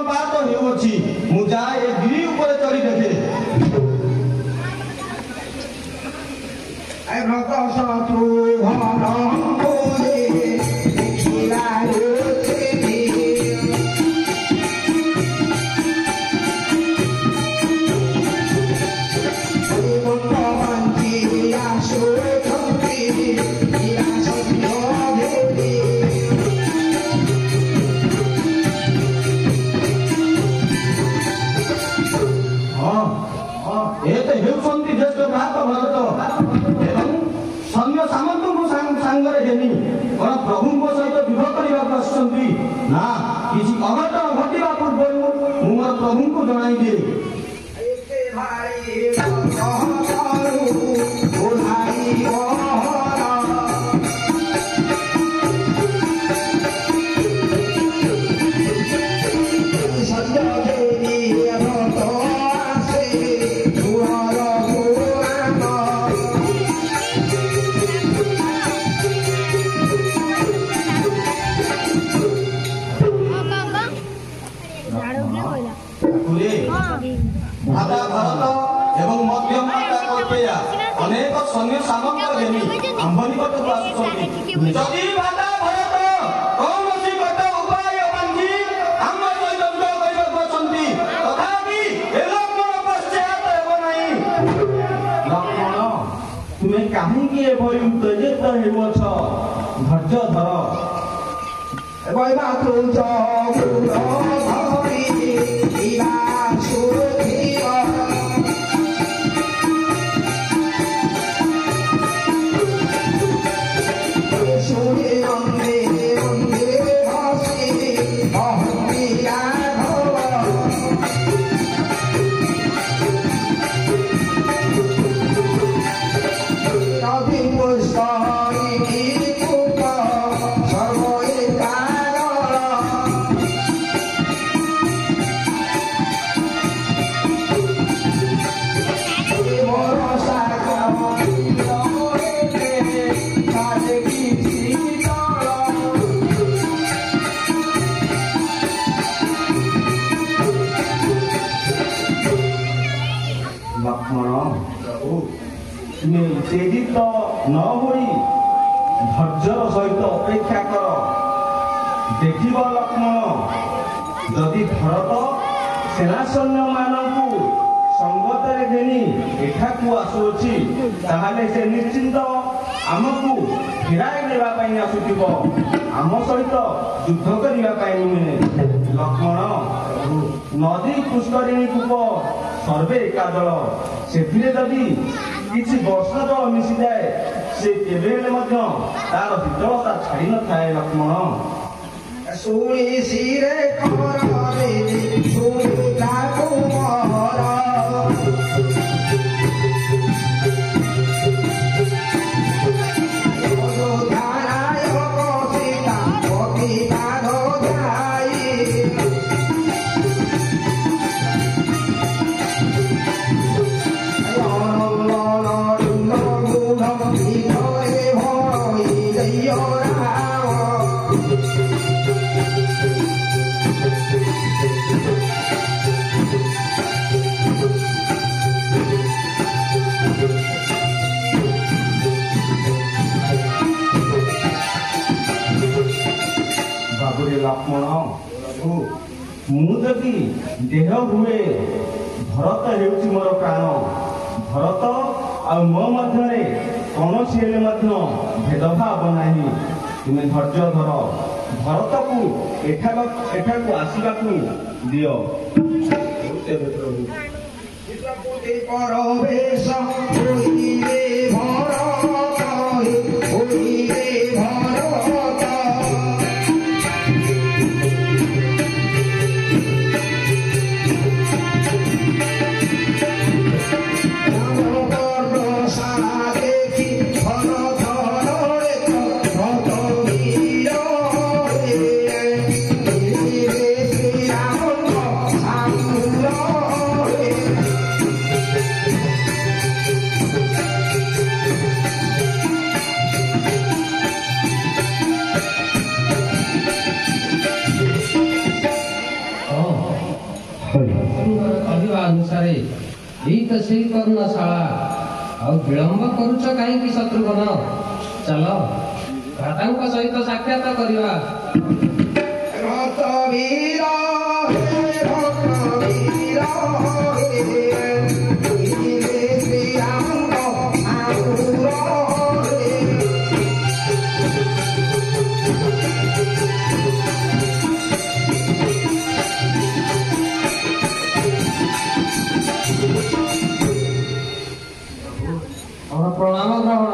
ବାଟ ହେଉଅଛି ମୁଁ ଯାଏ ଏ ଗିରି ଉପରେ ଚଢ଼ି ଦେଖେ। प्रभु सहित युद्ध करने ना किसी अघटन घटवा पूर्व मोर प्रभु को जन दिए। भादा भरत एवं मध्य माता कौशल्या अनेक सैन्य सामग्री घेनी आंभ निकटक आसुछन्ति। जदि भादा भरत कौनसी गोटे उपाय बांधी आम सहित युद्ध କରିବାକୁ अछन्ति तथापि ए लक्ष्मण पश्चात हेब नाही। लक्ष्मण तुमे काहिंकी एभଳି उत्तेजित हेउछ? धैर्य धर। उत्तेजित न होई धैर्यर सहित अपेक्षा कर। देखिब लक्ष्मण, जदि भरत सेना सैन्य मानू संगतरे घेनी एठाकू आसुअछि ताहाले से निश्चिंत आमको फेराई नेबाई आसुथिब, आम सहित युद्ध करने नुहे। लक्ष्मण, नदी पुष्करिणी कूप सर्वे एकादल से जदि किसी वर्षा जल मिसी जाए से केबे तार शीतलता छाड़ी न थाए। लक्ष्मण सुनी सिरे लक्ष्मण मुझे देह हुए भरत हेउछि मोर प्राण। भरत आ मो मध्य कौन भेदभाव नहीं। तुम्हें धैर्य धर, भरत को एठाकू आसवाक दियो। କହିବା ଅନୁସାରେ ଏଇ ତ ସେଇ କର୍ଣ୍ଣଶାଳା। ଆଉ ବିଳମ୍ବ କରୁଛ କାହିଁକି ଶତ୍ରୁଘ୍ନ? ଚାଲ ଭ୍ରାତାଙ୍କ ସହିତ ସାକ୍ଷାତ କରିବା। ପ୍ରଣାମ ଗ୍ରହଣ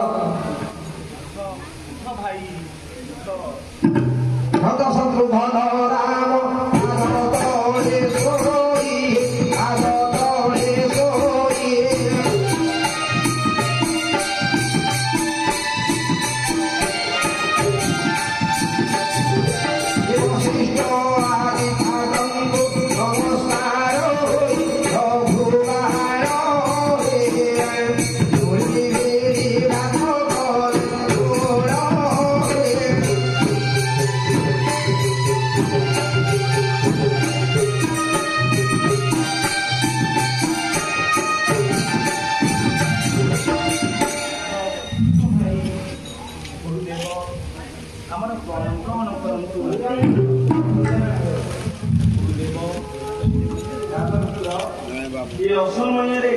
ଅସମୟରେ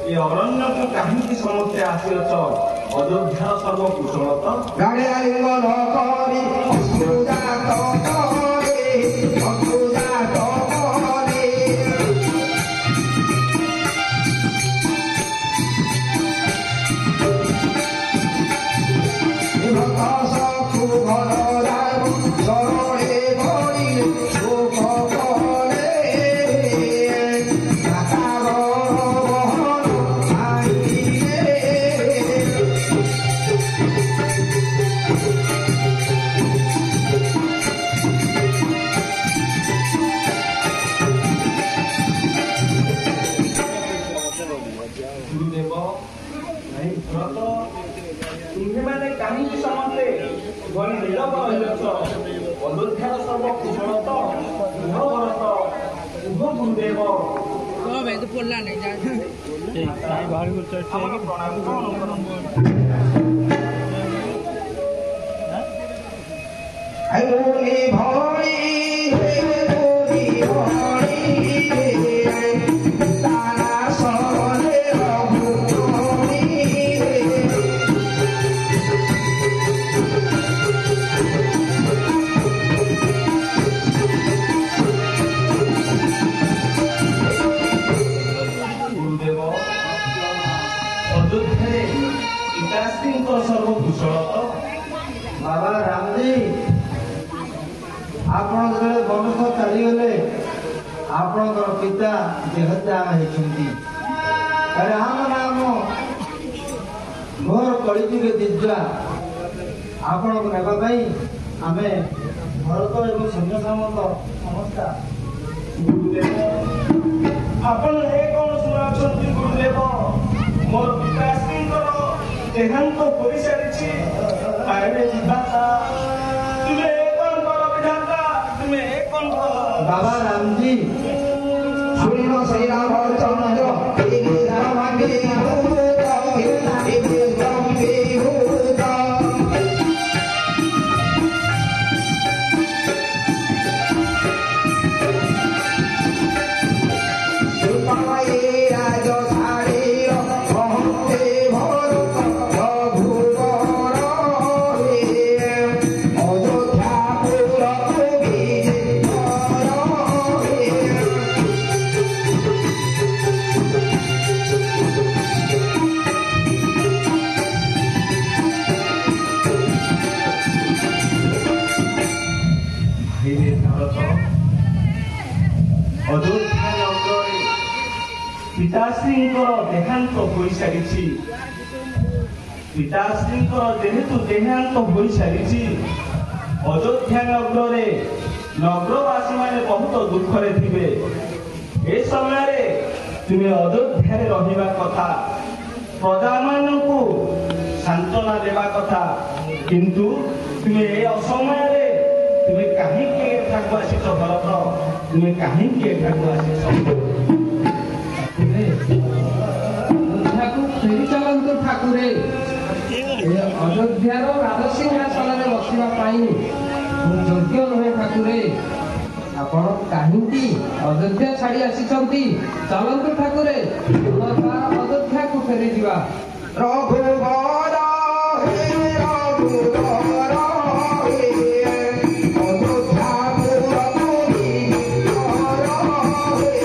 ଏ ଅରଣ୍ୟକୁ କାହିଁକି ସମସ୍ତେ ଆସିଅଛ? ଅଯୋଧ୍ୟାର ସର୍ବକୁଶଳ ତ? ତୁମେମାନେ କାହିଁକି ସମସ୍ତେ ଗଣି ନିରବ ରହିଅଛ? ଅଯୋଧ୍ୟାର ସର୍ବକୁଶଳ ତ? ଗୁରୁଦେବ ସର୍ବକୁଶଳ ତ? ବାବା ରାମଜୀ, ଆପଣ ଯେତେବେଳେ ବନସ୍ଥ ଚାଲିଗଲେ ଆପଣଙ୍କର ପିତା ଦେହତ୍ୟାଗ ହେଇଛନ୍ତି। ରାମ ନାମ ଘୋର କଳିଯୁଗେ ଦିବ୍ୟା ଆପଣଙ୍କୁ ନେବା ପାଇଁ ଆମେ ଭରତ ଏବଂ ସୈନ୍ୟ ସାମନ୍ତ ସମସ୍ତ ଗୁରୁଦେବ ଆପଣ ଏ କଣ ଶୁଣାଉଛନ୍ତି? ଗୁରୁଦେବ ମୋର ପିତାଶ୍ରୀଙ୍କର ଦେହାନ୍ତ କରିସାରିଛି। ତୁମେ କଣ କର ବିଧାତା? ତୁମେ କଣ କର? ବାବା ରାମଜୀ, ଶୁଣିଲ ଶ୍ରୀ ରାମଚନ୍ଦ୍ର ଅଯୋଧ୍ୟା ନଗରରେ ପିତାଶ୍ରୀଙ୍କର ଦେହାନ୍ତ ହୋଇସାରିଛି। ପିତାଶ୍ରୀଙ୍କର ଯେହେତୁ ଦେହାନ୍ତ ହୋଇସାରିଛି, ଅଯୋଧ୍ୟା ନଗରରେ ନଗରବାସୀମାନେ ବହୁତ ଦୁଃଖରେ ଥିବେ। ଏ ସମୟରେ ତୁମେ ଅଯୋଧ୍ୟାରେ ରହିବା କଥା, ପ୍ରଜାମାନଙ୍କୁ ସାନ୍ତ୍ୱନା ଦେବା କଥା, କିନ୍ତୁ ତୁମେ ଏ ଅସମୟରେ ତୁମେ କାହିଁକି ଏଠାକୁ ଆସିଛ ଭରତ? ତୁମେ କାହିଁକି ଏଠାକୁ ଆସିଛ? ଅଯୋଧ୍ୟାକୁ ଫେରି ଚାଲନ୍ତୁ ଠାକୁରେ। ଅଯୋଧ୍ୟାର ରାଜସିଂହାସନରେ ବସିବା ପାଇଁ ମୁଁ ଯୋଗ୍ୟ ନୁହେଁ ଠାକୁରେ। ଆପଣ କାହିଁକି ଅଯୋଧ୍ୟା ଛାଡ଼ି ଆସିଛନ୍ତି? ଚାଲନ୍ତୁ ଠାକୁରେ, ଅଯୋଧ୍ୟାକୁ ଫେରିଯିବା। ରଘୁବର ହେ ରଘୁବର ହେ ଅଯୋଧ୍ୟାପୁରକୁ ନିକର ହେ।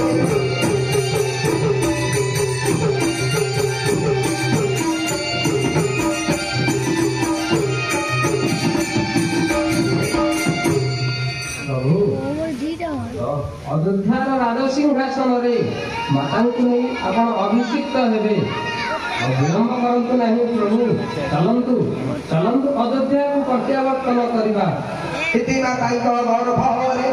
ପ୍ରଭୁ, ଅଯୋଧ୍ୟାର ରାଜସିଂହାସନରେ ମାତାଙ୍କୁ ନେଇ ଆପଣ ଅଭିଷିକ୍ତ ହେବେ। ଆଉ ବିଳମ୍ବ କରନ୍ତୁ ନାହିଁ ପ୍ରଭୁ, ଚାଲନ୍ତୁ ଚାଲନ୍ତୁ ଅଯୋଧ୍ୟାକୁ ପ୍ରତ୍ୟାବର୍ତ୍ତନ କରିବା। ମାତାଙ୍କ ଗର୍ଭରେ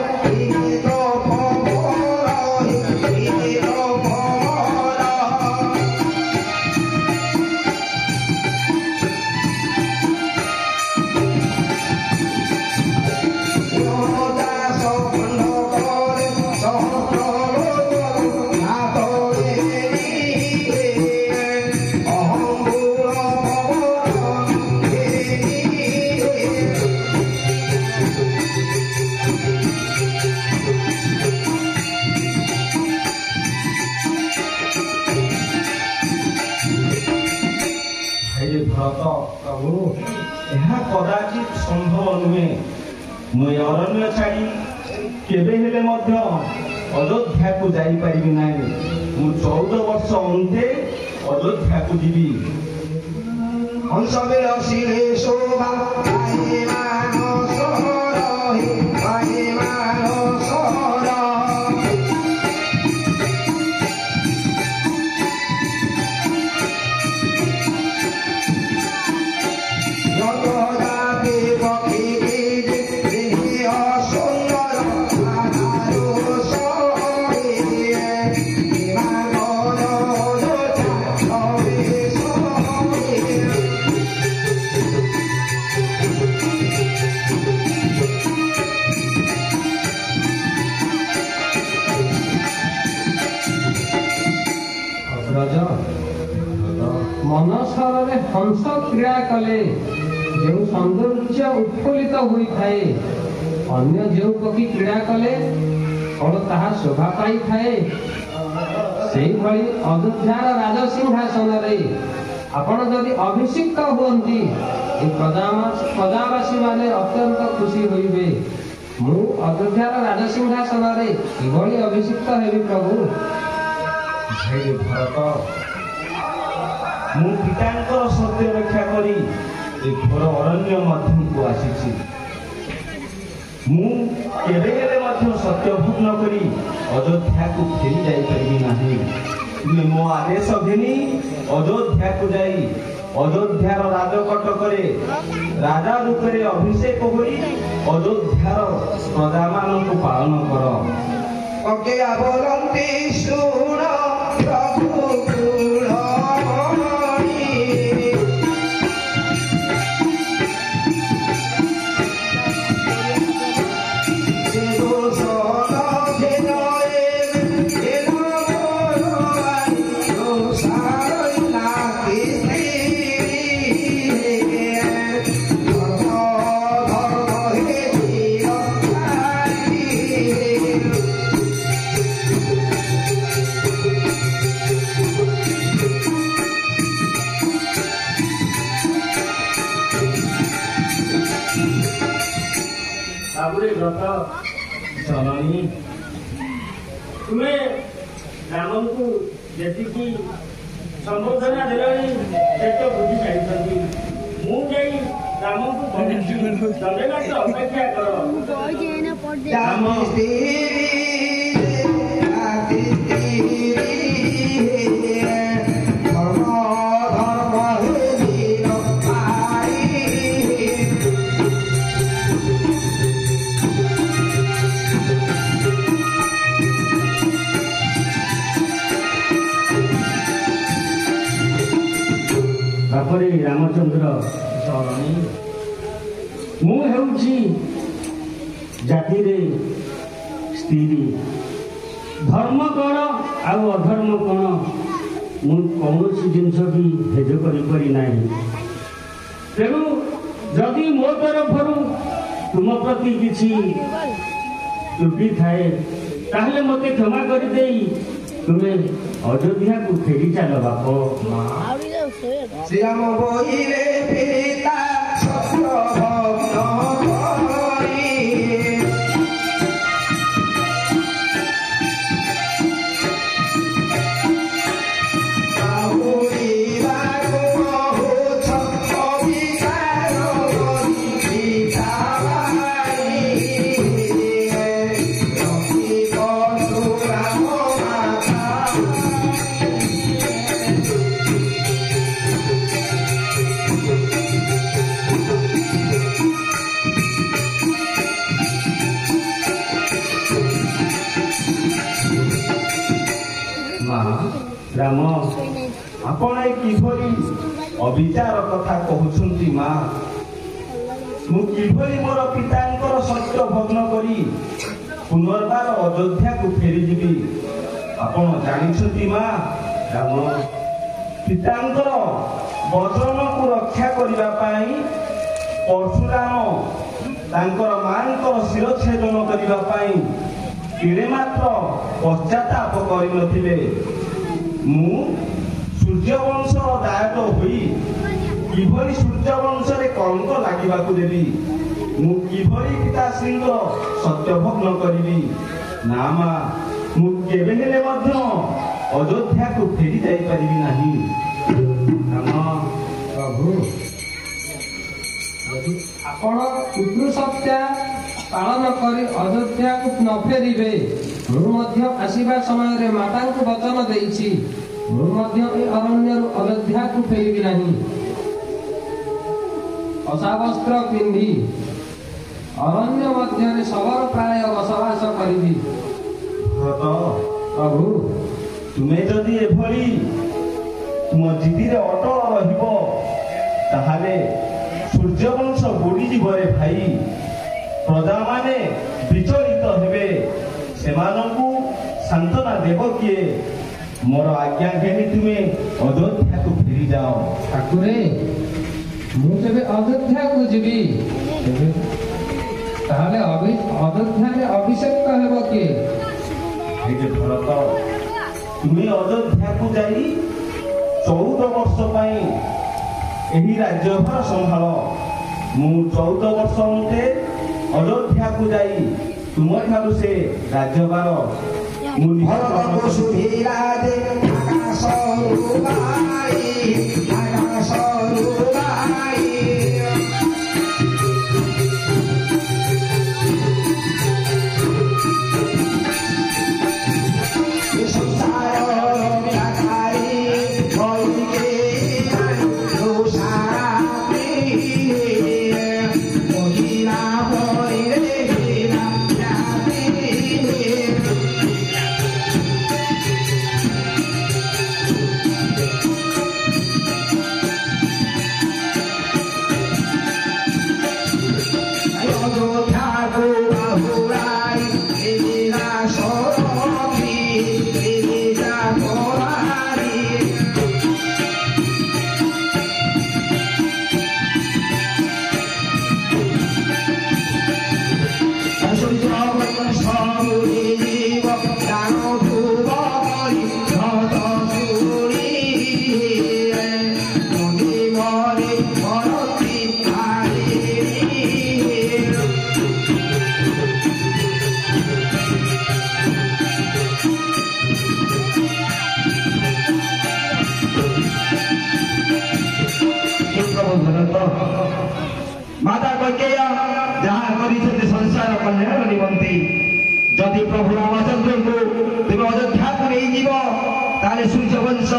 ପ୍ରଭୁ, ଏହା କଦାଚିତ ସମ୍ଭବ ନୁହେଁ। ମୁଁ ଏ ଅରଣ୍ୟ ଛାଡ଼ି କେବେ ହେଲେ ମଧ୍ୟ ଅଯୋଧ୍ୟାକୁ ଯାଇପାରିବି ନାହିଁ। ମୁଁ 14 ବର୍ଷ ଅନ୍ତେ ଅଯୋଧ୍ୟାକୁ ଯିବି। ହଂସ ବିଳସିଲେ ଶୋଭା ମନସରରେ ହଂସ କ୍ରୀଡ଼ା କଲେ ଯେଉଁ ସୌନ୍ଦର୍ଯ୍ୟ ଉତ୍ଫୁଲ୍ଲିତ ହୋଇଥାଏ, ଅନ୍ୟ ଯେଉଁ ପକ୍ଷୀ କ୍ରୀଡ଼ା କଲେ କଣ ତାହା ଶୋଭା ପାଇଥାଏ? ସେଇଭଳି ଅଯୋଧ୍ୟାର ରାଜସିଂହାସନରେ ଆପଣ ଯଦି ଅଭିଷିକ୍ତ ହୁଅନ୍ତି, ଏ ପ୍ରଜାବାସୀ ମାନେ ଅତ୍ୟନ୍ତ ଖୁସି ହୋଇବେ। ମୁଁ ଅଯୋଧ୍ୟାର ରାଜସିଂହାସନରେ କିଭଳି ଅଭିଷିକ୍ତ ହେବି ପ୍ରଭୁ? ଭରତ, ମୁଁ ପିତାଙ୍କର ସତ୍ୟ ରକ୍ଷା କରି ଏ ଘୋର ଅରଣ୍ୟ ମଧ୍ୟକୁ ଆସିଛି। ମୁଁ କେବେ ହେଲେ ମଧ୍ୟ ସତ୍ୟ ଭଗ୍ନ କରି ଅଯୋଧ୍ୟାକୁ ଫେରି ଯାଇପାରିବି ନାହିଁ। ତୁମେ ମୋ ଆଦେଶ ଘେନି ଅଯୋଧ୍ୟାକୁ ଯାଇ ଅଯୋଧ୍ୟାର ରାଜକଟକରେ ରାଜା ରୂପରେ ଅଭିଷେକ ହୋଇ ଅଯୋଧ୍ୟାର ପ୍ରଜାମାନଙ୍କୁ ପାଳନ କର। ବୋଲନ୍ତି ଶୁଣ ପ୍ରଭୁ ଜନନୀ, ତୁମେ ରାମଙ୍କୁ ଯେତିକି ସମ୍ବର୍ଦ୍ଧନା ଦେଲାଣି ସେ ତ ବୁଝି ସାରିଛନ୍ତି। ମୁଁ ଯାଇ ରାମଙ୍କୁ ଅପେକ୍ଷା କର। ତାପରେ ରାମଚନ୍ଦ୍ର, ମୁଁ ହେଉଛି ଜାତିରେ ସ୍ତ୍ରୀ ଧର୍ମ କ'ଣ ଆଉ ଅଧର୍ମ କ'ଣ ମୁଁ କୌଣସି ଜିନିଷ ବି ଭେଦ କରିପାରି ନାହିଁ। ତେଣୁ ଯଦି ମୋ ତରଫରୁ ତୁମ ପ୍ରତି କିଛି ତ୍ରୁଟି ଥାଏ ତାହେଲେ ମୋତେ କ୍ଷମା କରିଦେଇ ତୁମେ ଅଯୋଧ୍ୟାକୁ ଫେରି ଚାଲ ବାପ ମା। ଶ୍ରୀରାମ ବୋଇଲେ ପିତା ସତ୍ୟ ଭଗ୍ନ କରି ବାହୁଡ଼ିବାକୁ କହୁଛ ଅବିଚାର କରି ପିତା ଭାଇ ରଖି ପରଶୁରାମ ମାତା ମା ରାମ ଆପଣ ଏ କିଭଳି ଅବିଚାର କଥା କହୁଛନ୍ତି ମା? ମୁଁ କିଭଳି ମୋର ପିତାଙ୍କର ସତ୍ୟ ଭଗ୍ନ କରି ପୁନର୍ବାର ଅଯୋଧ୍ୟାକୁ ଫେରିଯିବି? ଆପଣ ଜାଣିଛନ୍ତି ମା ରାମ, ପିତାଙ୍କର ବଚନକୁ ରକ୍ଷା କରିବା ପାଇଁ ପରଶୁରାମ ତାଙ୍କର ମାଙ୍କର ଶିରଚ୍ଛେଦନ କରିବା ପାଇଁ ତିଳେ ମାତ୍ର ପଶ୍ଚାତାପ କରିନଥିଲେ। ମୁଁ ସୂର୍ଯ୍ୟବଂଶର ଦାୟକ ହୋଇ କିଭଳି ସୂର୍ଯ୍ୟବଂଶରେ କଳଙ୍କ ଲାଗିବାକୁ ଦେବି? ମୁଁ କିଭଳି ପିତାଶ୍ରୀଙ୍କର ସତ୍ୟଭଗ୍ନ କରିବି? ନା ମା, ମୁଁ କେବେ ହେଲେ ମଧ୍ୟ ଅଯୋଧ୍ୟାକୁ ଫେରି ଯାଇପାରିବି ନାହିଁ। ରାମ ପ୍ରଭୁ ଯଦି ଆପଣ ପିତୃସତ୍ୟା ପାଳନ କରି ଅଯୋଧ୍ୟାକୁ ନ ଫେରିବେ, ମୁଁ ମଧ୍ୟ ଆସିବା ସମୟରେ ମାତାଙ୍କୁ ବଚନ ଦେଇଛି, ମୁଁ ମଧ୍ୟ ଏ ଅରଣ୍ୟରୁ ଅଯୋଧ୍ୟାକୁ ଫେରିବି ନାହିଁ। ଅସାବସ୍ତ୍ର ପିନ୍ଧି ଅରଣ୍ୟ ମଧ୍ୟରେ ଶବର ପ୍ରାୟ ବସବାସ କରିବି। ଭରତ, ପ୍ରଭୁ ତୁମେ ଯଦି ଏଭଳି ତୁମ ଜିଦିରେ ଅଟଳ ରହିବ ତାହେଲେ ସୂର୍ଯ୍ୟବଂଶ ବୁଡ଼ିଯିବ ରେ ଭାଇ। ପ୍ରଜାମାନେ ବିଚଳିତ ହେବେ, ସେମାନଙ୍କୁ ସାନ୍ତ୍ୱନା ଦେବ କିଏ? ମୋର ଆଜ୍ଞା ଘେନି ତୁମେ ଅଯୋଧ୍ୟାକୁ ଫେରିଯାଅ। ଠାକୁରେ, ମୁଁ ଯେବେ ଅଯୋଧ୍ୟାକୁ ଯିବି ତାହେଲେ ଅଯୋଧ୍ୟାରେ ଅଭିଷେକ ହେବ କିଏ? ହେ ଭରତ, ତୁମେ ଅଯୋଧ୍ୟାକୁ ଯାଇ 14 ବର୍ଷ ପାଇଁ ଏହି ରାଜ୍ୟଭାର ସମ୍ଭାଳ। ମୁଁ 14 ବର୍ଷ ଅନ୍ତେ ଅଯୋଧ୍ୟାକୁ ଯାଇ ତୁମଠାରୁ ସେ ରାଜ୍ୟଭାର ମୁଁ ଭରତକୁ ସୁଧିଲା ଯେ ଆକାଶରୁ ବାହାରି माता कैकेयी जहाँ କରିଛନ୍ତି ସଂସାର କଲ୍ୟାଣ ନିମନ୍ତେ ଯଦି ପ୍ରଭୁ ରାମଚନ୍ଦ୍ରଙ୍କୁ ତୁମେ ଅଯୋଧ୍ୟାକୁ ନେଇଯିବ ତାହେଲେ ସୂର୍ଯ୍ୟବଂଶ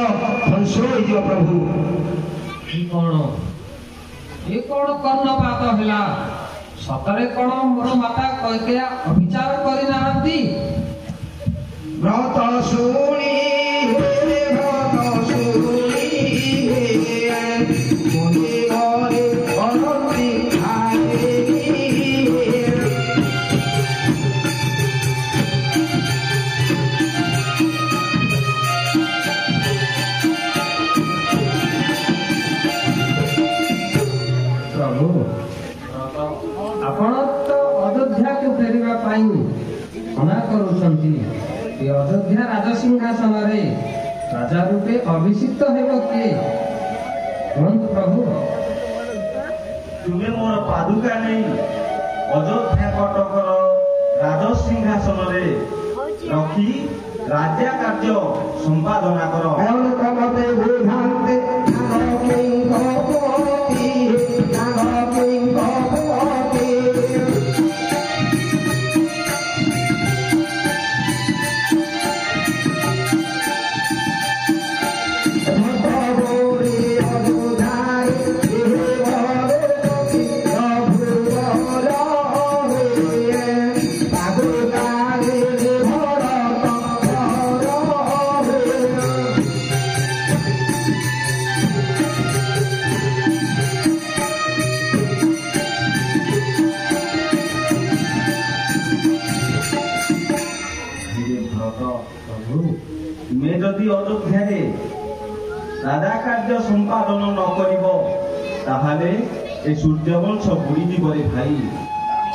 ଧ୍ୱଂସ ହୋଇଯିବ। ପ୍ରଭୁ ଏ କଣ କର୍ଣ୍ଣପାତ ହେଲା? ସତରେ କଣ ମୋର ମାତା କୈକେୟୀ ଅବିଚାର କରିନାହାନ୍ତି? ବ୍ରତ ଶୁଣି ବ୍ରତ ଶୁଣି ମୁନି ଘରେ କରନ୍ତି ଏ ଅଯୋଧ୍ୟା ରାଜସିଂହାସନରେ ରାଜା ରୂପେ ଅଭିଷିକ୍ତ ହେବ କିଏ? କୁହନ୍ତୁ ପ୍ରଭୁ। ତୁମେ ମୋର ପାଦୁକା ନେଇ ଅଯୋଧ୍ୟା କଟକର ରାଜସିଂହାସନରେ ରଖି ରାଜ୍ୟ କାର୍ଯ୍ୟ ସମ୍ପାଦନା କର। ତୁମେ ଯଦି ଅଯୋଧ୍ୟାରେ ରାଜା କାର୍ଯ୍ୟ ସମ୍ପାଦନ ନ କରିବ ତାହେଲେ ଏ ସୂର୍ଯ୍ୟବଂଶ ବୁଡ଼ିଯିବରେ ଭାଇ।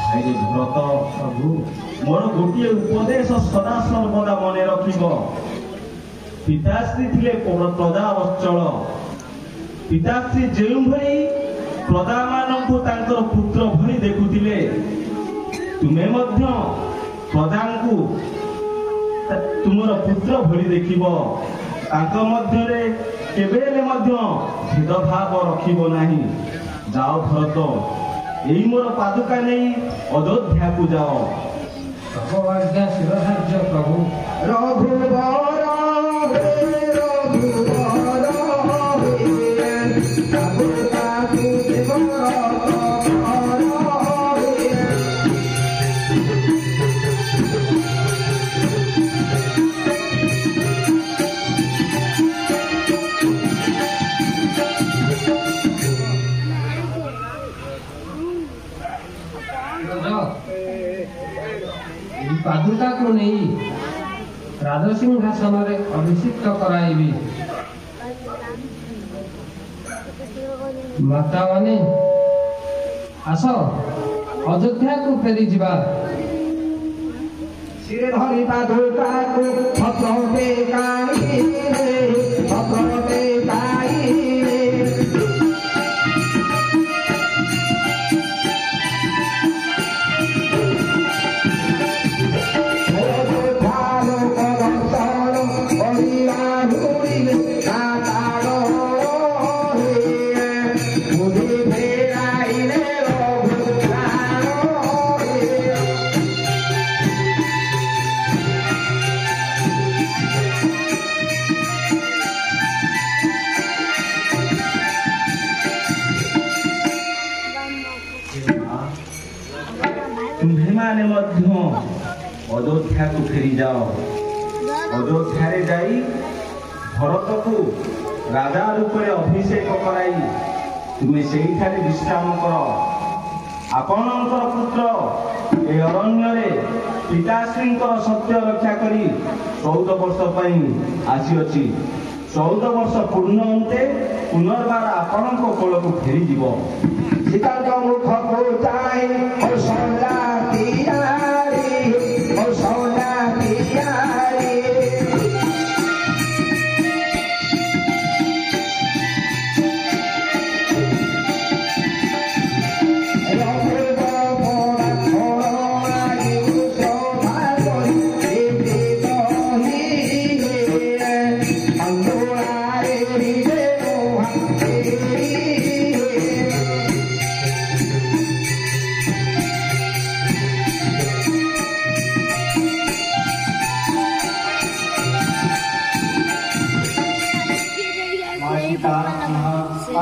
ଭାଇରେ ଭରତ ପ୍ରଭୁ, ମୋର ଗୋଟିଏ ଉପଦେଶ ସଦା ସର୍ବଦା ମନେ ରଖିବ। ପିତାଶ୍ରୀ ଥିଲେ ପ୍ରଜା ଅଚଳ। ପିତାଶ୍ରୀ ଯେଉଁଭଳି ପ୍ରଜାମାନଙ୍କୁ ତାଙ୍କର ପୁତ୍ର ଭଳି ଦେଖୁଥିଲେ, ତୁମେ ମଧ୍ୟ ପ୍ରଜାଙ୍କୁ ତୁମର ପୁତ୍ର ଭଳି ଦେଖିବ। ତାଙ୍କ ମଧ୍ୟରେ କେବେ ହେଲେ ମଧ୍ୟ ଭେଦଭାବ ରଖିବ ନାହିଁ। ଯାଅ ଭରତ, ଏଇ ମୋର ପାଦୁକା ନେଇ ଅଯୋଧ୍ୟାକୁ ଯାଅ। ପ୍ରଭୁ ଆଜ୍ଞା ଶିରଧାର୍ଯ୍ୟ ପ୍ରଭୁ। ପାଦୁକାକୁ ନେଇ ରାଜସିଂହାସନରେ ଅଭିଷିକ୍ତ କରାଇବି। ମାତାମାନେ ଆସ, ଅଯୋଧ୍ୟାକୁ ଫେରିଯିବା। ଶିରେ ଧରି ପାଦୁକାକୁ ପତ୍ରଟେ କାଢ଼ିଲେ, ପତ୍ରଟେ କାଢ଼ିଲେ। ତୁମ୍ଭେମାନେ ମଧ୍ୟ ଅଯୋଧ୍ୟାକୁ ଫେରିଯାଅ। ଅଯୋଧ୍ୟାରେ ଯାଇ ଭରତକୁ ରାଜା ରୂପରେ ଅଭିଷେକ କରାଇ ତୁମେ ସେଇଠାରେ ବିଶ୍ରାମ କର। ଆପଣଙ୍କର ପୁତ୍ର ଏ ଅରଣ୍ୟରେ ପିତାଶ୍ରୀଙ୍କର ସତ୍ୟ ରକ୍ଷା କରି 14 ବର୍ଷ ପାଇଁ ଆସିଅଛି। 14 ବର୍ଷ ପୂର୍ଣ୍ଣ ଅନ୍ତେ ପୁନର୍ବାର ଆପଣଙ୍କ କୋଳକୁ ଫେରିଯିବ। ସୀତାଙ୍କ ମୁଖକୁ ଚାହିଁ କୌଶଲ୍ୟା ତିଆରି, କୌଶଲ୍ୟା ତିଆରି।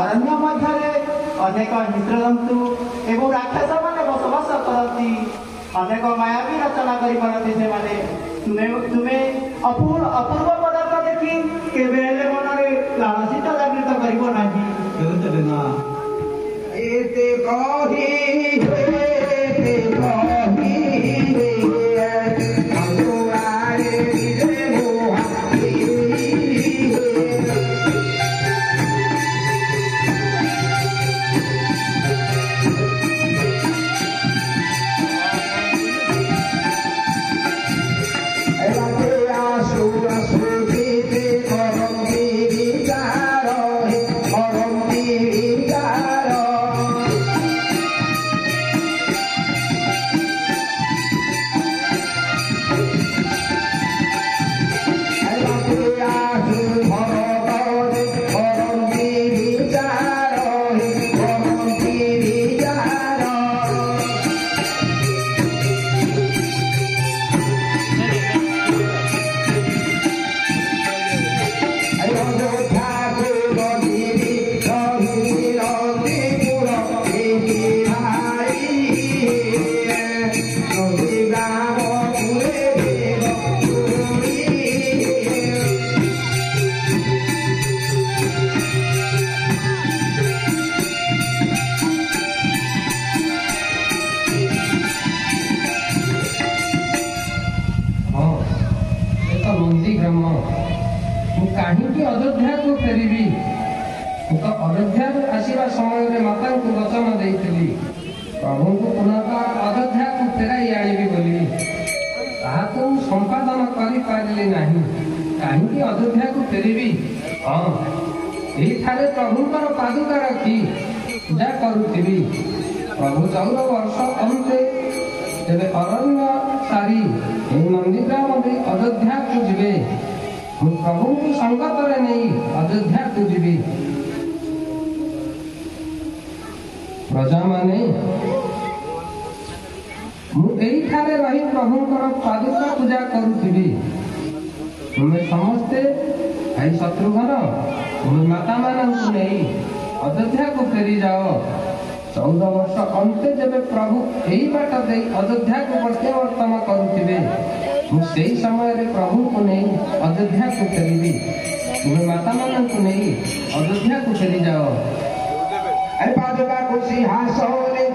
ଅରଣ୍ୟ ମଧ୍ୟରେ ଅନେକ ହିଂସ୍ରଜନ୍ତୁ ଏବଂ ରାକ୍ଷସ ମାନେ ବସବାସ କରନ୍ତି। ଅନେକ ମାୟାବୀ ରଚନା କରିପାରନ୍ତି ସେମାନେ। ତୁମେ ଅପୂର୍ବ ପଦାର୍ଥ ଦେଖି କେବେ ହେଲେ ମନରେ ଲାଳସିତ ଜାଗୃତ କରିବ ନାହିଁ। ଏତେ କହି ନିୟମ। ମୁଁ କାହିଁକି ଅଯୋଧ୍ୟାକୁ ଫେରିବି? ମୁଁ ତ ଅଯୋଧ୍ୟାରୁ ଆସିବା ସମୟରେ ମାତାଙ୍କୁ ବଚନ ଦେଇଥିଲି ପ୍ରଭୁଙ୍କୁ ପୁନର୍ବାର ଅଯୋଧ୍ୟାକୁ ଫେରାଇ ଆଣିବି ବୋଲି। ତାହାକୁ ମୁଁ ସମ୍ପାଦନ କରିପାରିଲି ନାହିଁ। କାହିଁକି ଅଯୋଧ୍ୟାକୁ ଫେରିବି? ହଁ, ଏଇଠାରେ ପ୍ରଭୁଙ୍କର ପାଦୁକା ରଖି ପୂଜା କରୁଥିବି। ପ୍ରଭୁ 14 ବର୍ଷ ଅନ୍ତେ ତେବେ ଅରଣ୍ୟ ସାରି ଏହି ନନ୍ଦୀଗ୍ରାମ ଦେଇ ଅଯୋଧ୍ୟାକୁ ଯିବେ। ମୁଁ ପ୍ରଭୁଙ୍କୁ ସଙ୍ଗତରେ ନେଇ ଅଯୋଧ୍ୟାକୁ ଯିବି। ପ୍ରଜାମାନେ, ମୁଁ ଏଇଠାରେ ରହି ପ୍ରଭୁଙ୍କର ପାଦୁକା ପୂଜା କରୁଥିବି। ତୁମେ ସମସ୍ତେ ଭାଇ ଶତ୍ରୁଘ୍ନ, ତୁମେ ମାତାମାନଙ୍କୁ ନେଇ ଅଯୋଧ୍ୟାକୁ ଫେରିଯାଅ। 14 ବର୍ଷ ଅନ୍ତେ ଯେବେ ପ୍ରଭୁ ଏହି ବାଟ ଦେଇ ଅଯୋଧ୍ୟାକୁ ପ୍ରତ୍ୟାବର୍ତ୍ତନ କରୁଥିବେ, ମୁଁ ସେହି ସମୟରେ ପ୍ରଭୁଙ୍କୁ ନେଇ ଅଯୋଧ୍ୟାକୁ ଫେରିବି। ତୁମେ ମାତାମାନଙ୍କୁ ନେଇ ଅଯୋଧ୍ୟାକୁ ଫେରିଯାଅ। ପାଦୁକା ସିଂହାସନରେ